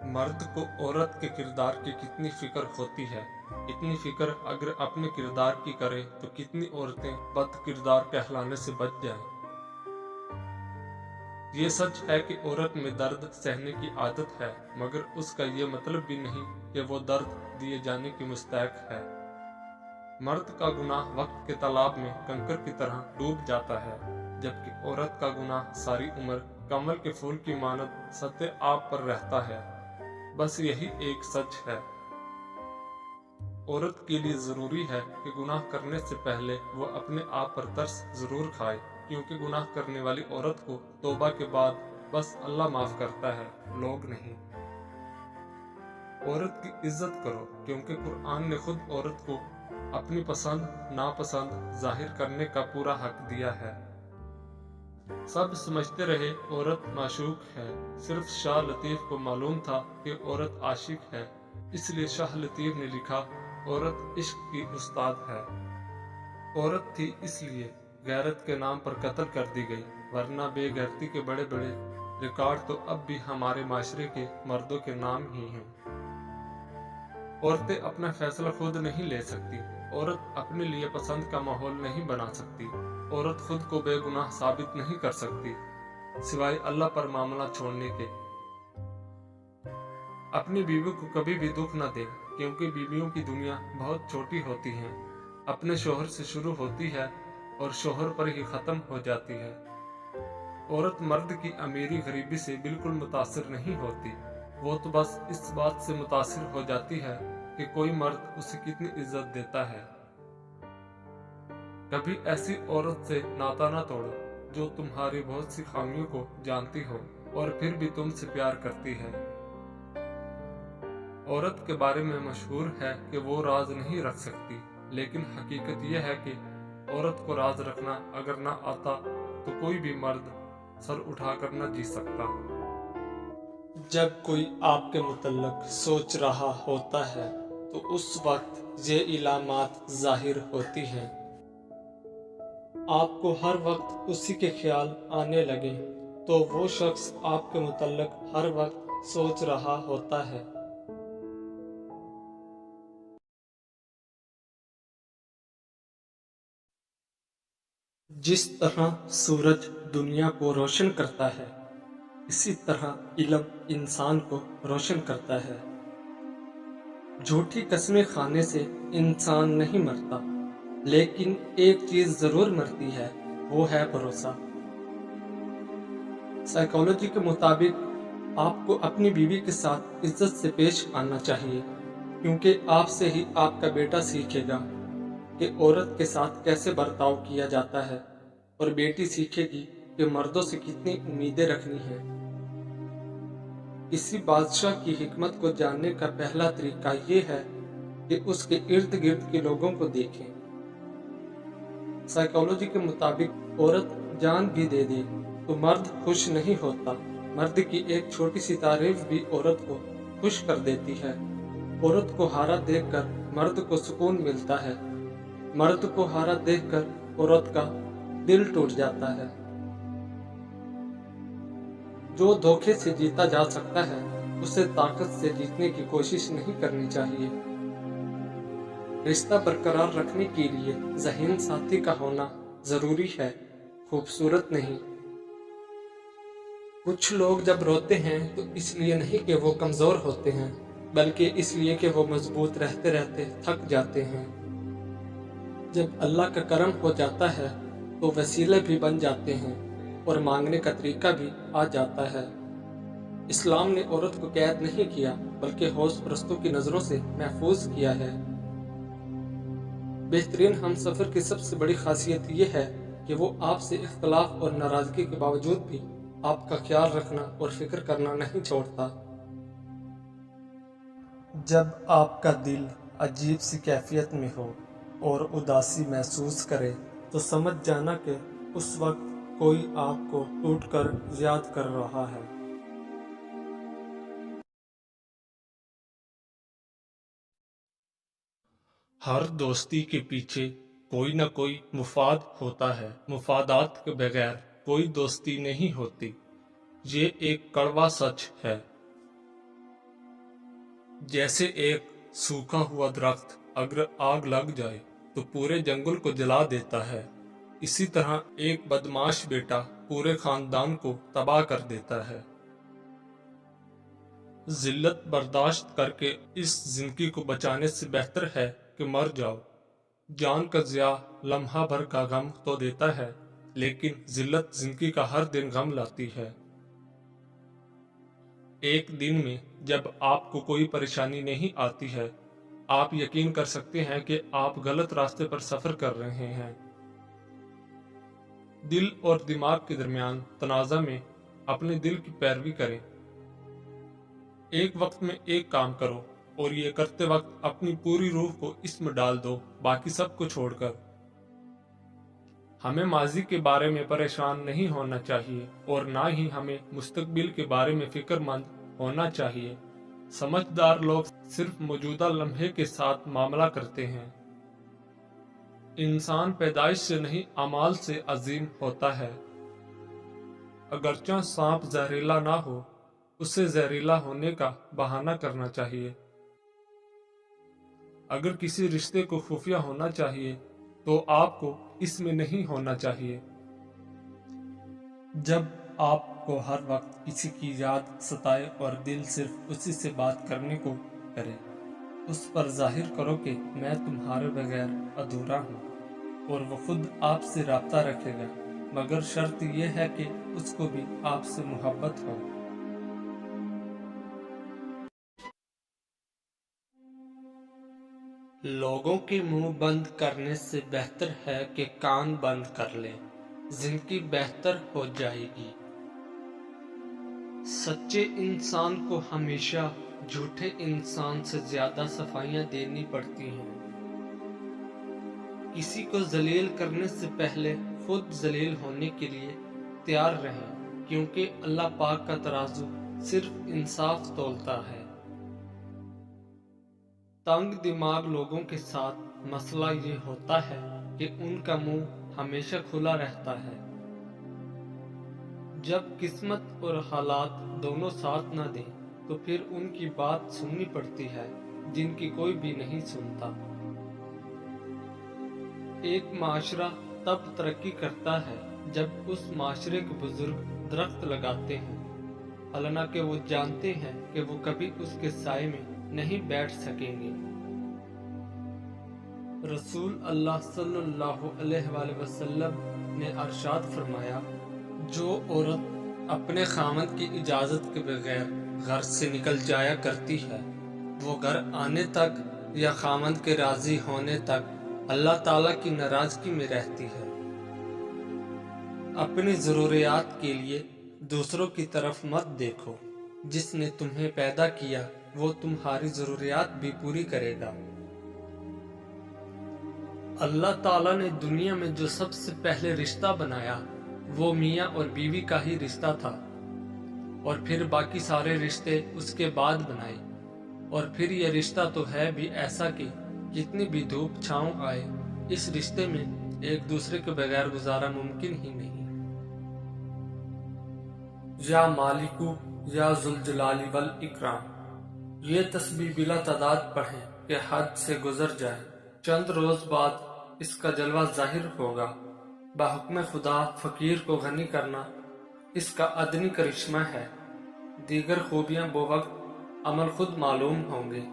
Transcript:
मर्द को औरत के किरदार की कितनी फिक्र होती है। इतनी फिक्र अगर अपने किरदार की करे तो कितनी औरतें बद किरदार कहलाने से बच जाएं। ये सच है कि औरत में दर्द सहने की आदत है, मगर उसका ये मतलब भी नहीं कि वो दर्द दिए जाने की मुस्तैक है। मर्द का गुनाह वक्त के तालाब में कंकर की तरह डूब जाता है, जबकि औरत का गुनाह सारी उम्र कमल के फूल की मानद सत्य आप पर रहता है। बस यही एक सच है। औरत के लिए जरूरी है कि गुनाह करने से पहले वो अपने आप पर तरस जरूर खाए, क्योंकि गुनाह करने वाली औरत को तौबा के बाद बस अल्लाह माफ करता है, लोग नहीं। औरत की इज्जत करो, क्योंकि कुरान ने खुद औरत को अपनी पसंद नापसंद जाहिर करने का पूरा हक दिया है। सब समझते रहे औरत माशूक है, सिर्फ शाह लतीफ को मालूम था कि औरत आशिक है, इसलिए शाह लतीफ ने लिखा औरत इश्क की उस्ताद है। औरत थी इसलिए गैरत के नाम पर कत्ल कर दी गई, वरना बेगैरती के बड़े बड़े रिकॉर्ड तो अब भी हमारे माशरे के मर्दों के नाम ही हैं। औरतें अपना फैसला खुद नहीं ले सकती, औरत अपने लिए पसंद का माहौल नहीं बना सकती, औरत खुद को बेगुनाह साबित नहीं कर सकती, सिवाय अल्लाह पर मामला छोड़ने के। अपनी बीवी को कभी भी दुख न दे, क्योंकि बीवियों की दुनिया बहुत छोटी होती है, अपने शोहर से शुरू होती है और शोहर पर ही खत्म हो जाती है। औरत मर्द की अमीरी गरीबी से बिल्कुल मुतासिर नहीं होती, वो तो बस इस बात से मुतासिर हो जाती है कि कोई मर्द उसे कितनी इज्जत देता है। कभी ऐसी औरत से नाता ना तोड़ो जो तुम्हारी बहुत सी खामियों को जानती हो और फिर भी तुमसे प्यार करती है। औरत के बारे में मशहूर है कि वो राज नहीं रख सकती, लेकिन हकीकत यह है कि औरत को राज रखना अगर ना आता तो कोई भी मर्द सर उठाकर न जी सकता। जब कोई आपके मुतल्लक सोच रहा होता है तो उस वक्त ये इलामात जाहिर होती हैं। आपको हर वक्त उसी के ख्याल आने लगे तो वो शख्स आपके मुतल्लक हर वक्त सोच रहा होता है। जिस तरह सूरज दुनिया को रोशन करता है, इसी तरह इल्म इंसान को रोशन करता है। झूठी कस्में खाने से इंसान नहीं मरता, लेकिन एक चीज जरूर मरती है, वो है भरोसा। साइकोलॉजी के मुताबिक आपको अपनी बीवी के साथ इज्जत से पेश आना चाहिए, क्योंकि आपसे ही आपका बेटा सीखेगा कि औरत के साथ कैसे बर्ताव किया जाता है, और बेटी सीखेगी कि मर्दों से कितनी उम्मीदें रखनी है। किसी बादशाह की हिकमत को जानने का पहला तरीका ये है कि उसके इर्द गिर्द के लोगों को देखें। साइकोलॉजी के मुताबिक औरत जान भी दे दे तो मर्द खुश नहीं होता। मर्द की एक छोटी सी तारीफ भी औरत को खुश कर देती है। औरत को हारा देखकर मर्द को सुकून मिलता है, मर्द को हारा देखकर औरत का दिल टूट जाता है। जो धोखे से जीता जा सकता है उसे ताकत से जीतने की कोशिश नहीं करनी चाहिए। रिश्ता बरकरार रखने के लिए ज़हीन साथी का होना जरूरी है, खूबसूरत नहीं। कुछ लोग जब रोते हैं तो इसलिए नहीं कि वो कमजोर होते हैं, बल्कि इसलिए कि वो मजबूत रहते रहते थक जाते हैं। जब अल्लाह का करम हो जाता है तो वसीले भी बन जाते हैं और मांगने का तरीका भी आ जाता है। इस्लाम ने औरत को कैद नहीं किया, बल्कि हौस परस्तों की नज़रों से महफूज किया है। बेहतरीन हमसफर की सबसे बड़ी खासियत यह है कि वो आपसे इख्तलाफ और नाराजगी के बावजूद भी आपका ख्याल रखना और फिक्र करना नहीं छोड़ता। जब आपका दिल अजीब सी कैफियत में हो और उदासी महसूस करे तो समझ जाना कि उस वक्त कोई आपको टूटकर याद कर रहा है। हर दोस्ती के पीछे कोई ना कोई मुफाद होता है, मुफादात के बगैर कोई दोस्ती नहीं होती। ये एक कड़वा सच है। जैसे एक सूखा हुआ दरख्त अगर आग लग जाए तो पूरे जंगल को जला देता है, इसी तरह एक बदमाश बेटा पूरे खानदान को तबाह कर देता है। जिल्लत बर्दाश्त करके इस जिंदगी को बचाने से बेहतर है कि मर जाओ। जान का ज़िया लम्हा भर का गम तो देता है, लेकिन जिल्लत जिंदगी का हर दिन गम लाती है। एक दिन में जब आपको कोई परेशानी नहीं आती है, आप यकीन कर सकते हैं कि आप गलत रास्ते पर सफर कर रहे हैं। दिल और दिमाग के दरमियान तनाज़ा में अपने दिल की पैरवी करें। एक वक्त में एक काम करो और ये करते वक्त अपनी पूरी रूह को इसमें डाल दो, बाकी सब को छोड़कर। हमें माजी के बारे में परेशान नहीं होना चाहिए और ना ही हमें मुस्तकबिल के बारे में फिक्रमंद होना चाहिए। समझदार लोग सिर्फ मौजूदा लम्हे के साथ मामला करते हैं। इंसान पैदाइश से नहीं अमाल से अजीम होता है। अगरचा सांप जहरीला ना हो, उसे जहरीला होने का बहाना करना चाहिए। अगर किसी रिश्ते को खुफिया होना चाहिए तो आपको इसमें नहीं होना चाहिए। जब आपको हर वक्त किसी की याद सताए और दिल सिर्फ उसी से बात करने को करे, उस पर जाहिर करो कि मैं तुम्हारे बगैर अधूरा हूँ और वो खुद आपसे राब्ता रखेगा, मगर शर्त यह है कि उसको भी आपसे मोहब्बत हो। लोगों के मुंह बंद करने से बेहतर है कि कान बंद कर लें, जिंदगी बेहतर हो जाएगी। सच्चे इंसान को हमेशा झूठे इंसान से ज्यादा सफाइयां देनी पड़ती हैं। किसी को जलील करने से पहले खुद जलील होने के लिए तैयार रहें, क्योंकि अल्लाह पाक का तराजू सिर्फ इंसाफ तोलता है। तंग दिमाग लोगों के साथ मसला ये होता है कि उनका मुंह हमेशा खुला रहता है। जब किस्मत और हालात दोनों साथ न दें तो फिर उनकी बात सुननी पड़ती है जिनकी कोई भी नहीं सुनता। एक माशरा तब तरक्की करता है जब उस माशरे के बुजुर्ग दरख्त लगाते हैं, हालांकि वो जानते हैं कि वो कभी उसके साए में नहीं बैठ सकेंगे। रसूल अल्लाह सल्लल्लाहु अलैहि वसल्लम ने अरशाद फरमाया, जो औरत अपने खामद की इजाज़त के बगैर घर से निकल जाया करती है, वो घर आने तक या खामद के राज़ी होने तक अल्लाह ताला की नाराज़गी में रहती है। अपनी ज़रूरियात के लिए दूसरों की तरफ मत देखो, जिसने तुम्हें पैदा किया वो तुम्हारी ज़रूरियात भी पूरी करेगा। अल्लाह ताला ने दुनिया में जो सबसे पहले रिश्ता बनाया वो मियाँ और बीवी का ही रिश्ता था, और फिर बाकी सारे रिश्ते उसके बाद बनाए। और फिर यह रिश्ता तो है भी ऐसा कि जितनी भी धूप छाँव आए, इस रिश्ते में एक दूसरे के बगैर गुजारा मुमकिन ही नहीं। या मालिकू या जुल जलाली वल इकराम, ये तस्बीह बिला तादाद पढ़ें कि हद से गुजर जाए। चंद रोज बाद इसका जलवा जाहिर होगा। बाहुक्म खुदा फकीर को गनी करना इसका अदनी करिश्मा है। दीगर खूबियां वो वक्त अमल खुद मालूम होंगे।